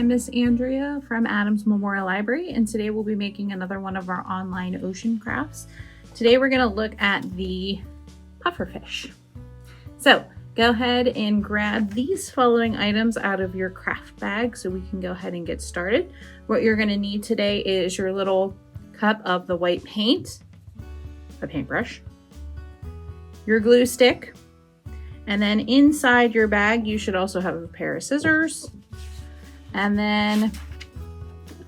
I'm Miss Andrea from Adams Memorial Library, and today we'll be making another one of our online ocean crafts. Today we're going to look at the pufferfish. So go ahead and grab these following items out of your craft bag so we can go ahead and get started. What you're going to need today is your little cup of the white paint, a paintbrush, your glue stick, and then inside your bag you should also have a pair of scissors. And then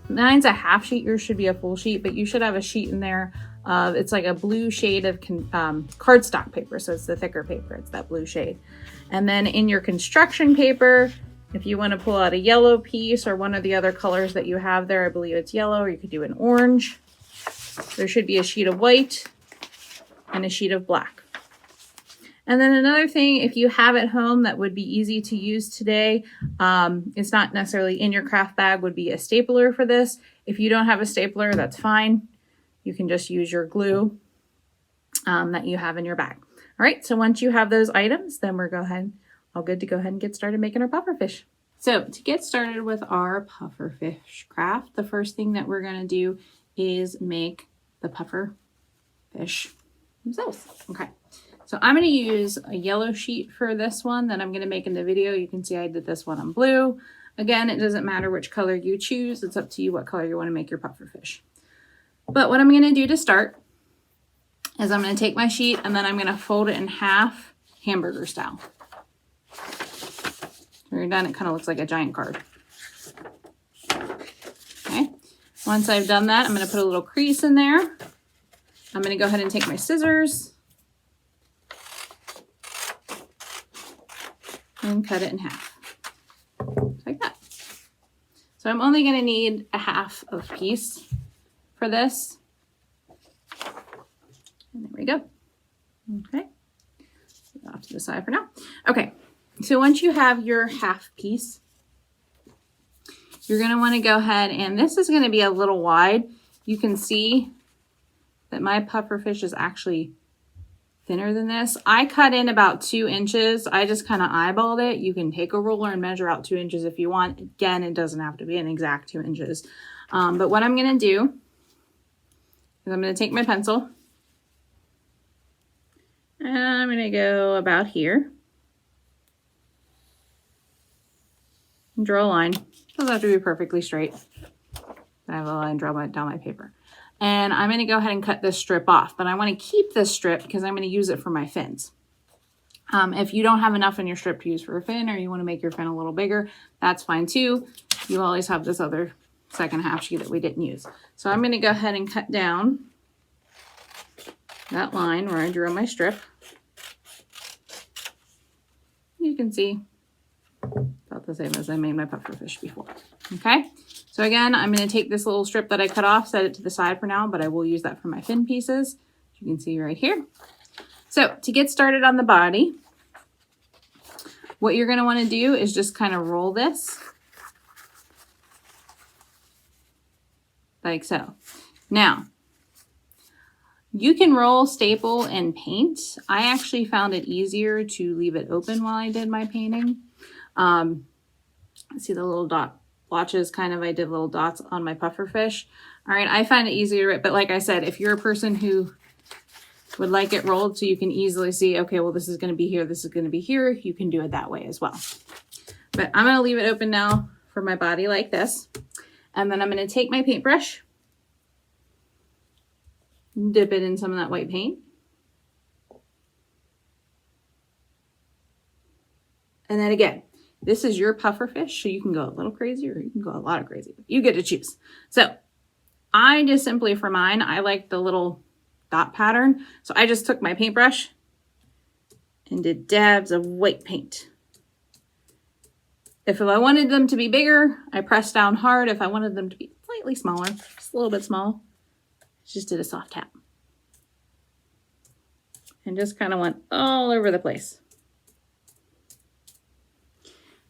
mine's a half sheet, yours should be a full sheet, but you should have a sheet in there. It's like a blue shade of cardstock paper, so it's the thicker paper, it's that blue shade. And then in your construction paper, if you want to pull out a yellow piece or one of the other colors that you have there, I believe it's yellow, or you could do an orange. There should be a sheet of white and a sheet of black. And then another thing, if you have at home that would be easy to use today, it's not necessarily in your craft bag, would be a stapler for this. If you don't have a stapler, that's fine. You can just use your glue that you have in your bag. All right, so once you have those items, then we're all good to go ahead and get started making our pufferfish. So to get started with our pufferfish craft, the first thing that we're gonna do is make the pufferfish themselves. Okay. So I'm going to use a yellow sheet for this one that I'm going to make in the video. You can see I did this one on blue. Again, it doesn't matter which color you choose. It's up to you what color you want to make your pufferfish. But what I'm going to do to start is I'm going to take my sheet and then I'm going to fold it in half, hamburger style. When you're done, it kind of looks like a giant card. Okay. Once I've done that, I'm going to put a little crease in there. I'm going to go ahead and take my scissors and cut it in half, like that. So I'm only going to need a half of a piece for this. And there we go. Okay, put it off to the side for now. Okay, so once you have your half piece, you're going to want to go ahead, and this is going to be a little wide. You can see that my pufferfish is actually thinner than this. I cut in about 2 inches. I just kind of eyeballed it. You can take a ruler and measure out 2 inches if you want. Again, it doesn't have to be an exact 2 inches. But what I'm going to do is I'm going to take my pencil and I'm going to go about here and draw a line. It doesn't have to be perfectly straight. I have a line down my paper. And I'm going to go ahead and cut this strip off, but I want to keep this strip because I'm going to use it for my fins. If you don't have enough in your strip to use for a fin, or you want to make your fin a little bigger, that's fine too. You always have this other second half sheet that we didn't use. So I'm going to go ahead and cut down that line where I drew my strip. You can see about the same as I made my pufferfish before. Okay. So again, I'm going to take this little strip that I cut off, set it to the side for now, but I will use that for my fin pieces. You can see right here. So to get started on the body, what you're going to want to do is just kind of roll this like so. Now, you can roll, staple, and paint. I actually found it easier to leave it open while I did my painting. See the little dot blotches, I did little dots on my pufferfish. All right, I find it easier, but like I said, if you're a person who would like it rolled so you can easily see, okay, well, this is going to be here, this is going to be here, you can do it that way as well. But I'm going to leave it open now for my body like this. And then I'm going to take my paintbrush, dip it in some of that white paint. And then again, this is your pufferfish, so you can go a little crazy or you can go a lot of crazy. You get to choose. So I just simply, for mine, I like the little dot pattern. So I just took my paintbrush and did dabs of white paint. If I wanted them to be bigger, I pressed down hard. If I wanted them to be slightly smaller, just a little bit small, just did a soft tap. And just kind of went all over the place.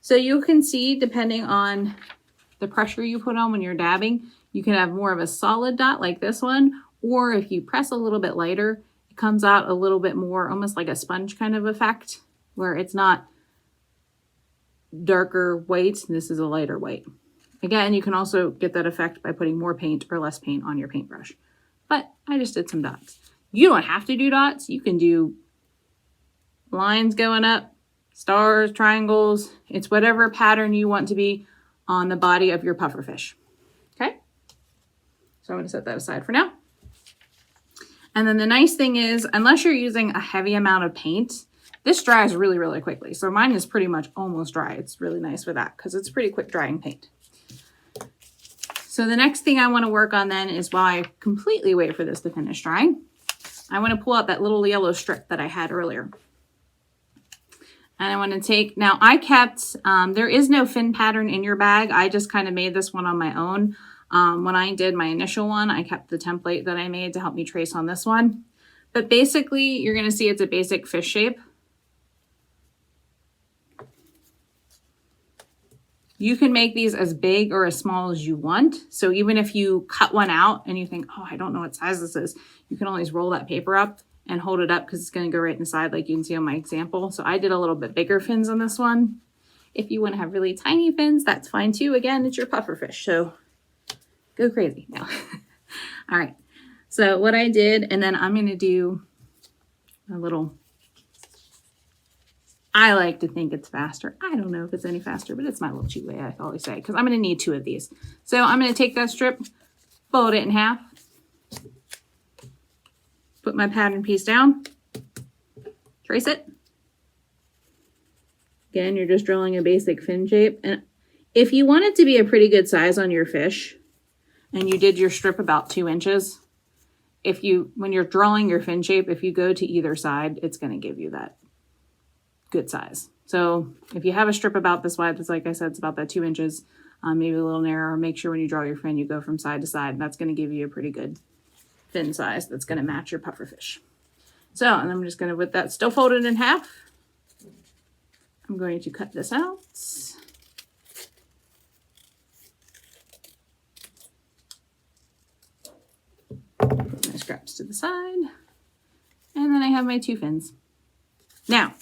So you can see, depending on the pressure you put on when you're dabbing, you can have more of a solid dot like this one, or if you press a little bit lighter, it comes out a little bit more, almost like a sponge kind of effect, where it's not darker white. This is a lighter white. Again, you can also get that effect by putting more paint or less paint on your paintbrush. But I just did some dots. You don't have to do dots. You can do lines going up, stars, triangles. It's whatever pattern you want to be on the body of your pufferfish. Okay? So I'm going to set that aside for now. And then the nice thing is, unless you're using a heavy amount of paint, this dries really, really quickly. So mine is pretty much almost dry. It's really nice for that because it's pretty quick drying paint. So the next thing I want to work on then is while I completely wait for this to finish drying, I want to pull out that little yellow strip that I had earlier. And I want to take, now I kept, there is no fin pattern in your bag. I just kind of made this one on my own. When I did my initial one, I kept the template that I made to help me trace on this one. But basically, you're going to see it's a basic fish shape. You can make these as big or as small as you want. So even if you cut one out and you think, oh, I don't know what size this is, you can always roll that paper up and hold it up because it's going to go right inside like you can see on my example. So I did a little bit bigger fins on this one. If you want to have really tiny fins, that's fine too. Again, it's your pufferfish, so go crazy now. All right, so what I did, and then I'm going to do a little, I like to think it's faster. I don't know if it's any faster, but it's my little cheat way, I always say, because I'm going to need 2 of these. So I'm going to take that strip, fold it in half, put my pattern piece down, trace it. Again, you're just drawing a basic fin shape. And if you want it to be a pretty good size on your fish, and you did your strip about 2 inches, when you're drawing your fin shape, if you go to either side, it's going to give you that good size. So if you have a strip about this wide, it's like I said, it's about that 2 inches, maybe a little narrower. Make sure when you draw your fin, you go from side to side. That's going to give you a pretty good fin size that's going to match your pufferfish. So, and I'm just going to, with that still folded in half, I'm going to cut this out. Put my scraps to the side. And then I have my 2 fins. Now,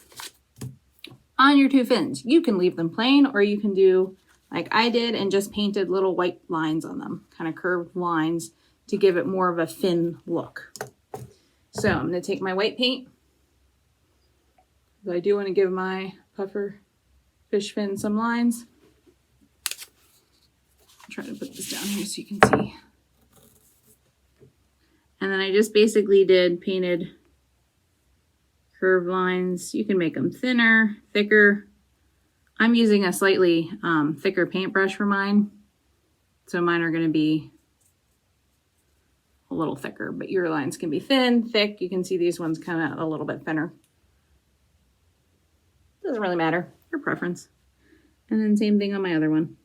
on your 2 fins, you can leave them plain, or you can do like I did and just painted little white lines on them, kind of curved lines to give it more of a fin look. So I'm going to take my white paint, because I do want to give my puffer fish fin some lines. I'll try to put this down here so you can see. And then I just basically painted curved lines. You can make them thinner, thicker. I'm using a slightly thicker paintbrush for mine. So mine are going to be a little thicker, but your lines can be thin, thick. You can see these ones come out a little bit thinner. Doesn't really matter, your preference. And then same thing on my other one.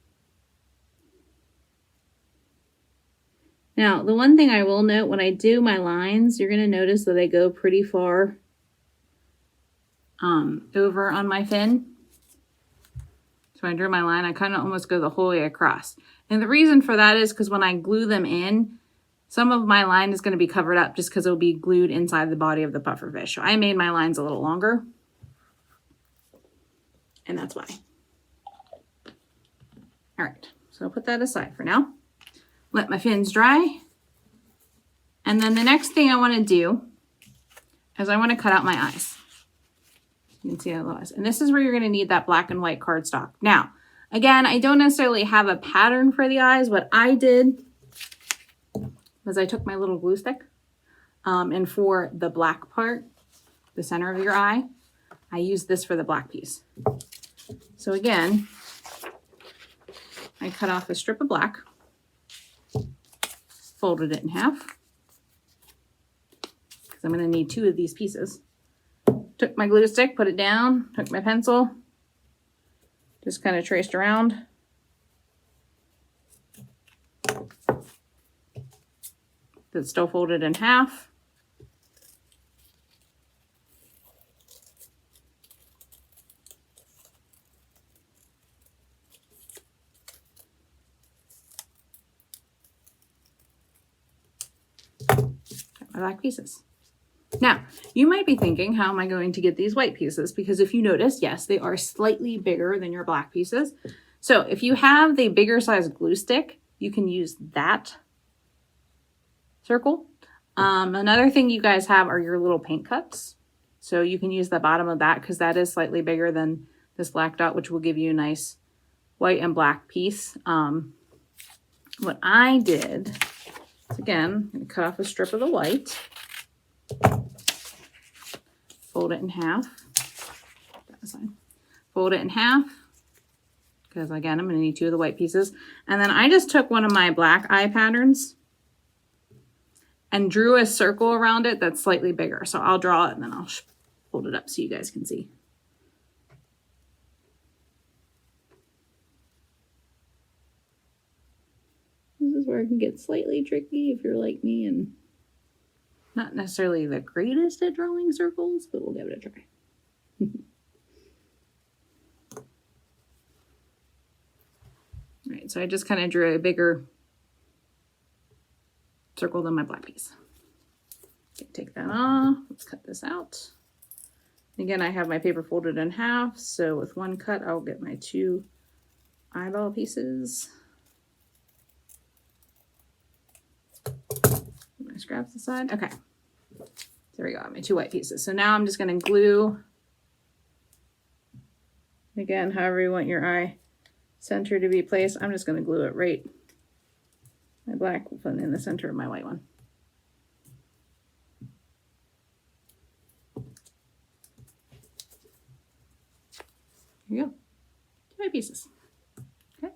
Now, the one thing I will note when I do my lines, you're going to notice that they go pretty far over on my fin. So when I drew my line, I kind of almost go the whole way across. And the reason for that is because when I glue them in, some of my line is going to be covered up just because it'll be glued inside the body of the pufferfish. So I made my lines a little longer. And that's why. All right, so I'll put that aside for now. Let my fins dry. And then the next thing I want to do is I want to cut out my eyes. You can see that little eyes. And this is where you're going to need that black and white cardstock. Now, again, I don't necessarily have a pattern for the eyes. What I did was I took my little glue stick and for the black part, the center of your eye, I used this for the black piece. So again, I cut off a strip of black, folded it in half, because I'm going to need 2 of these pieces. Took my glue stick, put it down, took my pencil, just kind of traced around. That's still folded in half. Got my black pieces. Now, you might be thinking, how am I going to get these white pieces? Because if you notice, yes, they are slightly bigger than your black pieces. So if you have the bigger size glue stick, you can use that circle. Another thing you guys have are your little paint cups. So you can use the bottom of that because that is slightly bigger than this black dot, which will give you a nice white and black piece. What I did is, again, I'm going to cut off a strip of the white, fold it in half, fold it in half, because again, I'm going to need 2 of the white pieces. And then I just took one of my black eye patterns and drew a circle around it that's slightly bigger. So I'll draw it and then I'll hold it up so you guys can see. This is where it can get slightly tricky if you're like me and not necessarily the greatest at drawing circles, but we'll give it a try. All right, so I just kind of drew a bigger circle than my black piece. Okay, take that off. Let's cut this out. Again, I have my paper folded in half, so with one cut, I'll get my 2 eyeball pieces. My scraps aside. Okay, there we go. I have my 2 white pieces. So now I'm just going to glue. Again, however you want your eye center to be placed, I'm just going to glue it right. My black will put in the center of my white one. Here you go. 2 white pieces. Okay.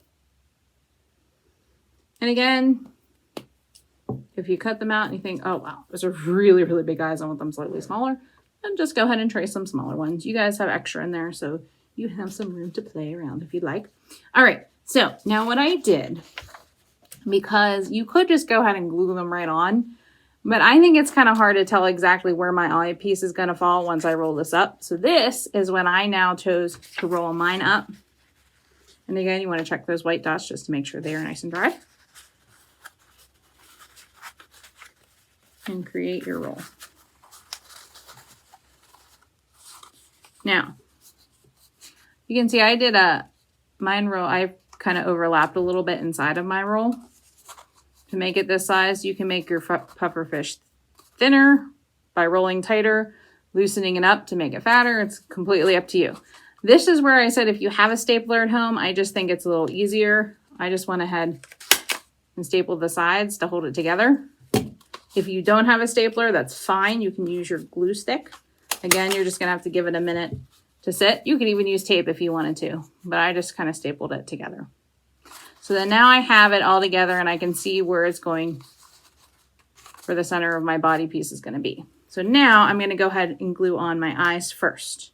And again, if you cut them out and you think, oh wow, those are really, really big eyes, I want them slightly smaller, then just go ahead and trace some smaller ones. You guys have extra in there, so you have some room to play around if you'd like. All right, so now what I did, because you could just go ahead and glue them right on, but I think it's kind of hard to tell exactly where my eye piece is going to fall once I roll this up. So this is when I now chose to roll mine up. And again, you want to check those white dots just to make sure they are nice and dry. And create your roll. Now, you can see I did mine roll. I kind of overlapped a little bit inside of my roll. To make it this size, you can make your pufferfish thinner by rolling tighter, loosening it up to make it fatter. It's completely up to you. This is where I said if you have a stapler at home, I just think it's a little easier. I just went ahead and stapled the sides to hold it together. If you don't have a stapler, that's fine. You can use your glue stick. Again, you're just going to have to give it a minute to sit. You could even use tape if you wanted to, but I just kind of stapled it together. So then now I have it all together and I can see where it's going, where the center of my body piece is going to be. So now I'm going to go ahead and glue on my eyes first.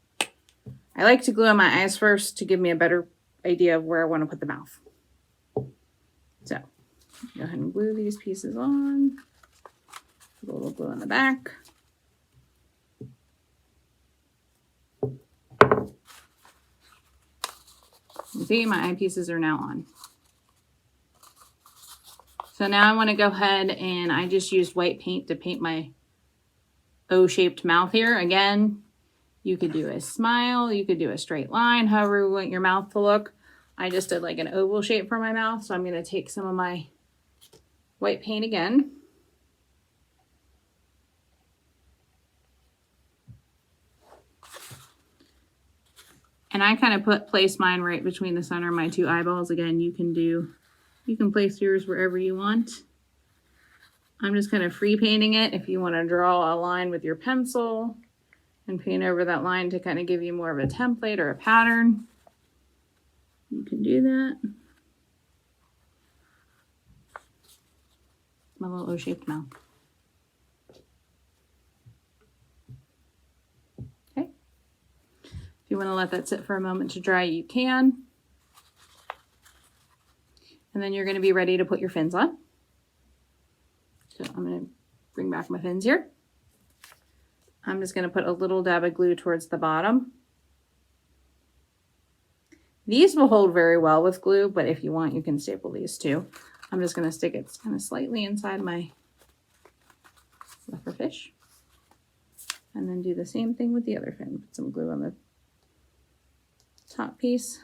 I like to glue on my eyes first to give me a better idea of where I want to put the mouth. So go ahead and glue these pieces on. Put a little glue on the back. You see, my eyepieces are now on. So now I want to go ahead and I just used white paint to paint my O-shaped mouth here. Again, you could do a smile, you could do a straight line, however you want your mouth to look. I just did like an oval shape for my mouth, so I'm going to take some of my white paint again. And I kind of place mine right between the center of my 2 eyeballs. Again, you can place yours wherever you want. I'm just kind of free painting it. If you want to draw a line with your pencil and paint over that line to kind of give you more of a template or a pattern, you can do that. My little O-shaped mouth. Okay. If you want to let that sit for a moment to dry, you can. And then you're going to be ready to put your fins on. So I'm going to bring back my fins here. I'm just going to put a little dab of glue towards the bottom. These will hold very well with glue, but if you want, you can staple these too. I'm just going to stick it kind of slightly inside my pufferfish. And then do the same thing with the other fin. Put some glue on the top piece.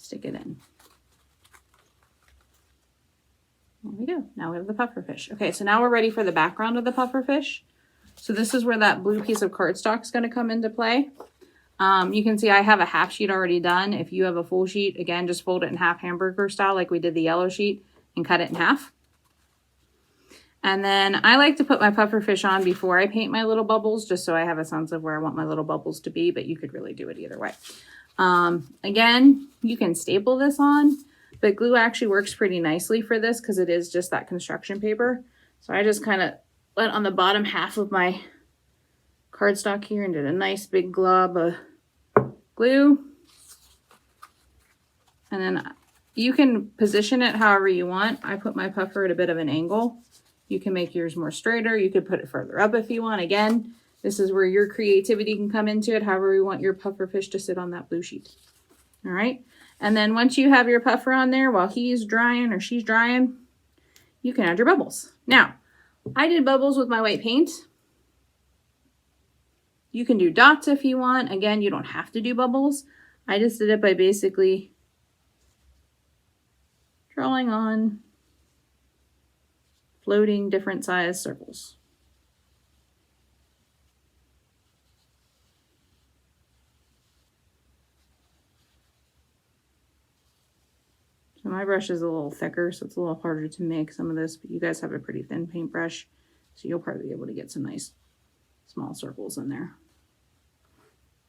stick it in. There we go. Now we have the pufferfish. Okay, so now we're ready for the background of the pufferfish. So this is where that blue piece of cardstock is going to come into play. You can see I have a half sheet already done. If you have a full sheet, again, just fold it in half hamburger style like we did the yellow sheet and cut it in half. And then I like to put my pufferfish on before I paint my little bubbles, just so I have a sense of where I want my little bubbles to be, but you could really do it either way. Again, you can staple this on, but glue actually works pretty nicely for this because it is just that construction paper. So I just kind of went on the bottom half of my cardstock here and did a nice big glob of glue. And then you can position it however you want. I put my puffer at a bit of an angle. You can make yours more straighter. You could put it further up if you want. Again, this is where your creativity can come into it, however you want your pufferfish to sit on that blue sheet. All right. And then once you have your puffer on there, while he's drying or she's drying, you can add your bubbles. Now, I did bubbles with my white paint. You can do dots if you want. Again, you don't have to do bubbles. I just did it by basically drawing on floating different size circles. So my brush is a little thicker, so it's a little harder to make some of this, but you guys have a pretty thin paintbrush, so you'll probably be able to get some nice small circles in there.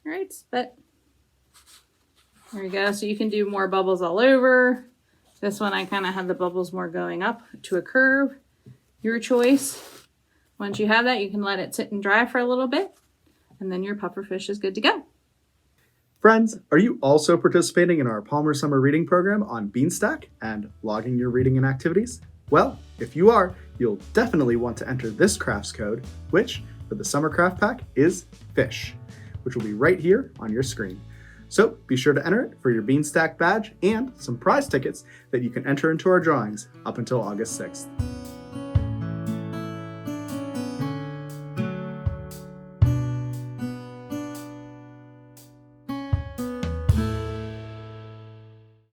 All right, but there you go. So you can do more bubbles all over. This one I kind of had the bubbles more going up to a curve. Your choice. Once you have that, you can let it sit and dry for a little bit, and then your pufferfish is good to go. Friends, are you also participating in our Palmer Summer Reading Program on Beanstack and logging your reading and activities? Well, if you are, you'll definitely want to enter this crafts code, which for the Summer Craft Pack is FISH, which will be right here on your screen. So be sure to enter it for your Beanstack badge and some prize tickets that you can enter into our drawings up until August 6th.